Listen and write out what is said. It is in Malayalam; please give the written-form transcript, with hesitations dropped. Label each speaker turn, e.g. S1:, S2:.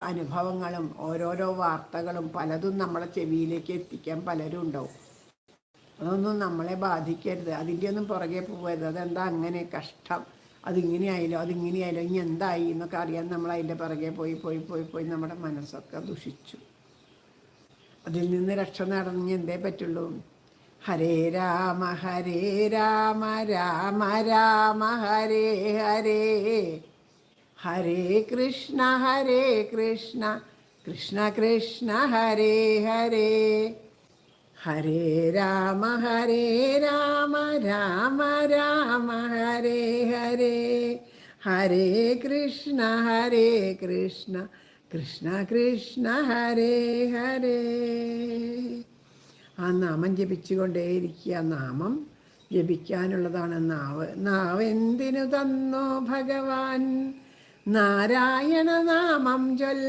S1: അനുഭവങ്ങളും ഓരോരോ വാർത്തകളും പലതും നമ്മളെ ചെവിയിലേക്ക് എത്തിക്കാൻ പലരും ഉണ്ടാവും. അതൊന്നും നമ്മളെ ബാധിക്കരുത്, അതിൻ്റെ ഒന്നും പുറകെ പോകരുത്. അതെന്താ അങ്ങനെ കഷ്ടം, അതിങ്ങനെയായാലോ അതിങ്ങനെയായാലോ ഇനി എന്തായി എന്നൊക്കെ അറിയാൻ നമ്മൾ അതിൻ്റെ പുറകെ പോയി പോയി പോയി പോയി നമ്മുടെ മനസ്സൊക്കെ ദുഷിച്ചു. അതിൽ നിന്ന് രക്ഷ നടന്ന് എന്തേ പറ്റുള്ളൂ? ഹരേ രാമ രാമ രാമ ഹരേ ഹരേ, ഹരേ കൃഷ്ണ കൃഷ്ണ കൃഷ്ണ ഹരേ ഹരേ, ഹരേ രാമ രാമ രാമ ഹരേ ഹരേ, ഹരേ കൃഷ്ണ കൃഷ്ണ കൃഷ്ണ ഹരേ ഹരേ. ആ നാമം ജപിച്ചുകൊണ്ടേയിരിക്കുക. നാമം ജപിക്കാനുള്ളതാണ് നാവ്. നാവ് എന്തിനു തന്നോ ഭഗവാൻ? നാരായണ നാമം ചൊല്ല